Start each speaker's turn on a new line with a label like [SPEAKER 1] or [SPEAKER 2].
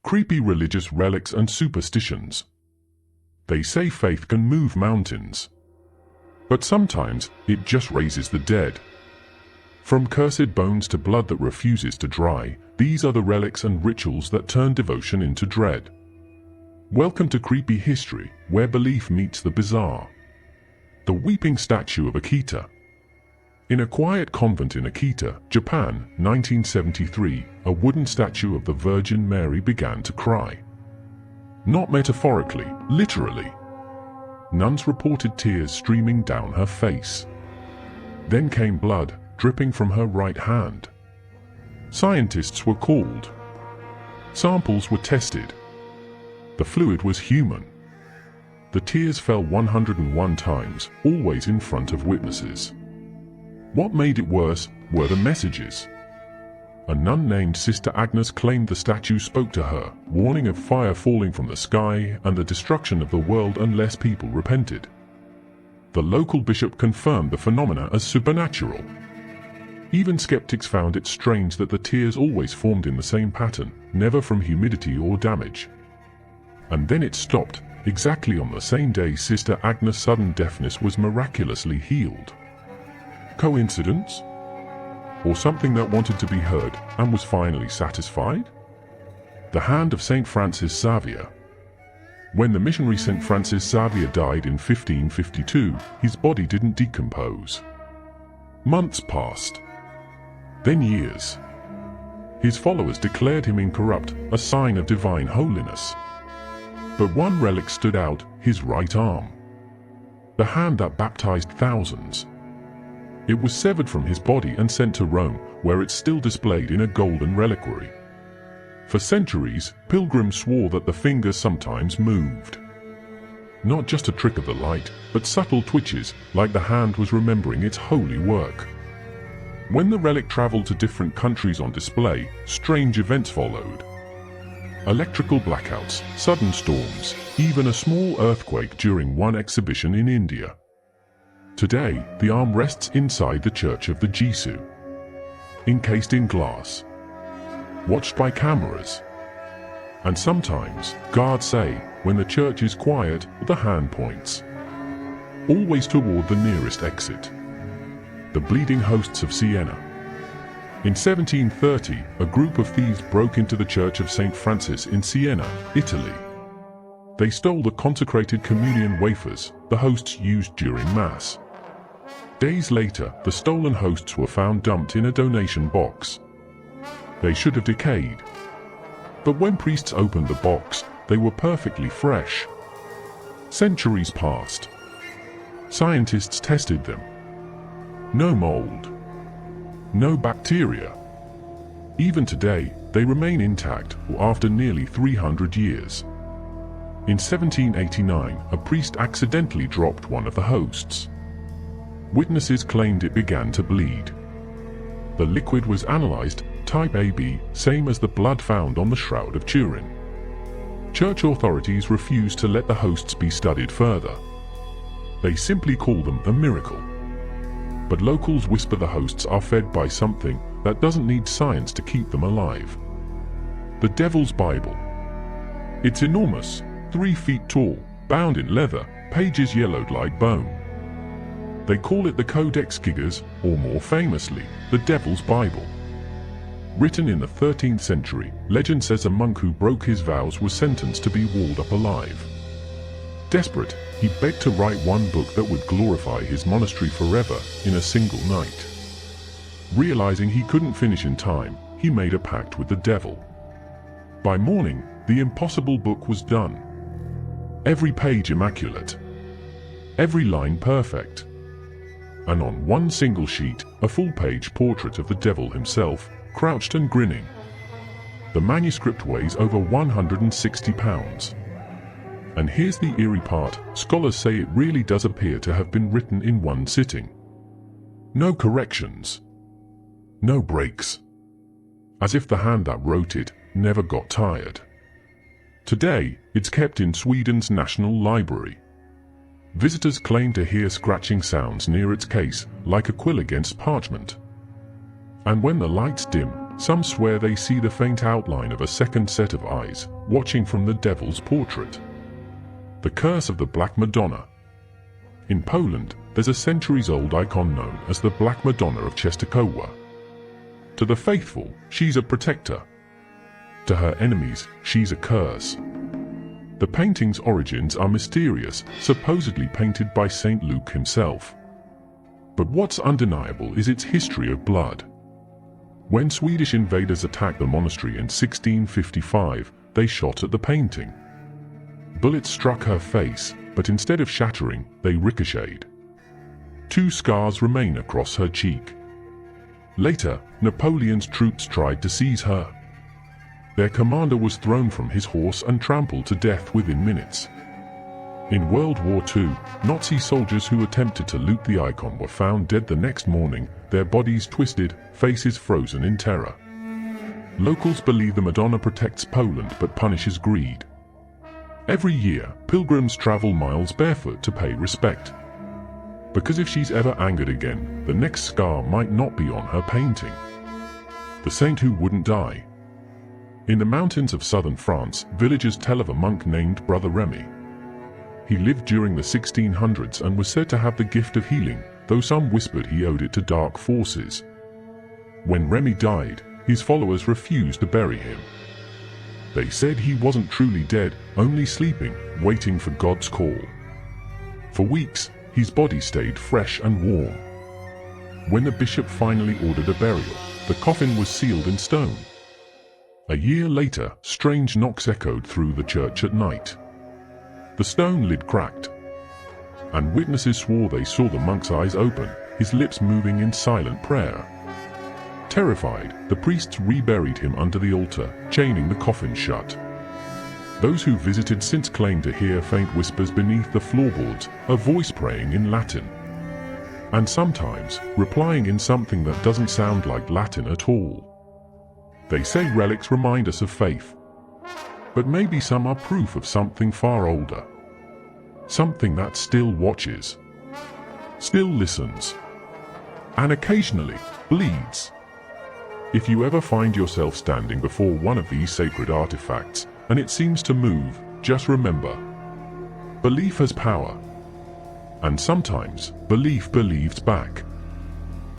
[SPEAKER 1] Creepy religious relics and superstitions. They say faith can move mountains, but sometimes it just raises the dead. From cursed bones to blood that refuses to dry, these are the relics and rituals that turn devotion into dread. Welcome to Creepy History, where belief meets the bizarre. The weeping statue of Akita. In a quiet convent in Akita, Japan, 1973, a wooden statue of the Virgin Mary began to cry. Not metaphorically, literally. Nuns reported tears streaming down her face. Then came blood, dripping from her right hand. Scientists were called. Samples were tested. The fluid was human. The tears fell 101 times, always in front of witnesses. What made it worse were the messages. A nun named Sister Agnes claimed the statue spoke to her, warning of fire falling from the sky and the destruction of the world unless people repented. The local bishop confirmed the phenomena as supernatural. Even skeptics found it strange that the tears always formed in the same pattern, never from humidity or damage. And then it stopped, exactly on the same day Sister Agnes' sudden deafness was miraculously healed. Coincidence? Or something that wanted to be heard and was finally satisfied? The hand of Saint Francis Xavier. When the missionary Saint Francis Xavier died in 1552, his body didn't decompose. Months passed. Then years. His followers declared him incorrupt, a sign of divine holiness. But one relic stood out, his right arm. The hand that baptized thousands. It was severed from his body and sent to Rome, where it's still displayed in a golden reliquary. For centuries, pilgrims swore that the finger sometimes moved. Not just a trick of the light, but subtle twitches, like the hand was remembering its holy work. When the relic traveled to different countries on display, strange events followed. Electrical blackouts, sudden storms, even a small earthquake during one exhibition in India. Today, the arm rests inside the Church of the Jesu, encased in glass, watched by cameras. And sometimes, guards say, when the church is quiet, the hand points, always toward the nearest exit. The Bleeding Hosts of Siena. In 1730, a group of thieves broke into the Church of St. Francis in Siena, Italy. They stole the consecrated communion wafers the hosts used during Mass. Days later, the stolen hosts were found dumped in a donation box. They should have decayed. But when priests opened the box, they were perfectly fresh. Centuries passed. Scientists tested them. No mold. No bacteria. Even today, they remain intact, after nearly 300 years. In 1789, a priest accidentally dropped one of the hosts. Witnesses claimed it began to bleed. The liquid was analyzed, type AB, same as the blood found on the Shroud of Turin. Church authorities refused to let the hosts be studied further. They simply call them a miracle. But locals whisper the hosts are fed by something that doesn't need science to keep them alive. The Devil's Bible. It's enormous, 3 feet tall, bound in leather, pages yellowed like bone. They call it the Codex Gigas, or more famously, the Devil's Bible. Written in the 13th century, legend says a monk who broke his vows was sentenced to be walled up alive. Desperate, he begged to write one book that would glorify his monastery forever in a single night. Realizing he couldn't finish in time, he made a pact with the devil. By morning, the impossible book was done. Every page immaculate. Every line perfect. And on one single sheet, a full-page portrait of the devil himself, crouched and grinning. The manuscript weighs over 160 pounds. And here's the eerie part, scholars say it really does appear to have been written in one sitting. No corrections. No breaks. As if the hand that wrote it never got tired. Today, it's kept in Sweden's National Library. Visitors claim to hear scratching sounds near its case, like a quill against parchment. And when the lights dim, Some swear they see the faint outline of a second set of eyes, watching from the devil's portrait. The Curse of the Black Madonna. In Poland, there's a centuries-old icon known as the Black Madonna of Częstochowa. To the faithful, she's a protector. To her enemies, she's a curse. The painting's origins are mysterious, supposedly painted by Saint Luke himself. But what's undeniable is its history of blood. When Swedish invaders attacked the monastery in 1655, they shot at the painting. Bullets struck her face, but instead of shattering, they ricocheted. 2 scars remain across her cheek. Later, Napoleon's troops tried to seize her. Their commander was thrown from his horse and trampled to death within minutes. In World War II, Nazi soldiers who attempted to loot the icon were found dead the next morning, their bodies twisted, faces frozen in terror. Locals believe the Madonna protects Poland but punishes greed. Every year, pilgrims travel miles barefoot to pay respect. Because if she's ever angered again, the next scar might not be on her painting. The saint who wouldn't die. In the mountains of southern France, villagers tell of a monk named Brother Remy. He lived during the 1600s and was said to have the gift of healing, though some whispered he owed it to dark forces. When Remy died, his followers refused to bury him. They said he wasn't truly dead, only sleeping, waiting for God's call. For weeks, his body stayed fresh and warm. When the bishop finally ordered a burial, the coffin was sealed in stone. A year later, strange knocks echoed through the church at night. The stone lid cracked, and witnesses swore they saw the monk's eyes open, his lips moving in silent prayer. Terrified, the priests reburied him under the altar, chaining the coffin shut. Those who visited since claimed to hear faint whispers beneath the floorboards, a voice praying in Latin. And sometimes, replying in something that doesn't sound like Latin at all. They say relics remind us of faith. But maybe some are proof of something far older. Something that still watches, still listens, and occasionally bleeds. If you ever find yourself standing before one of these sacred artifacts, and it seems to move, just remember, belief has power. And sometimes, belief believes back.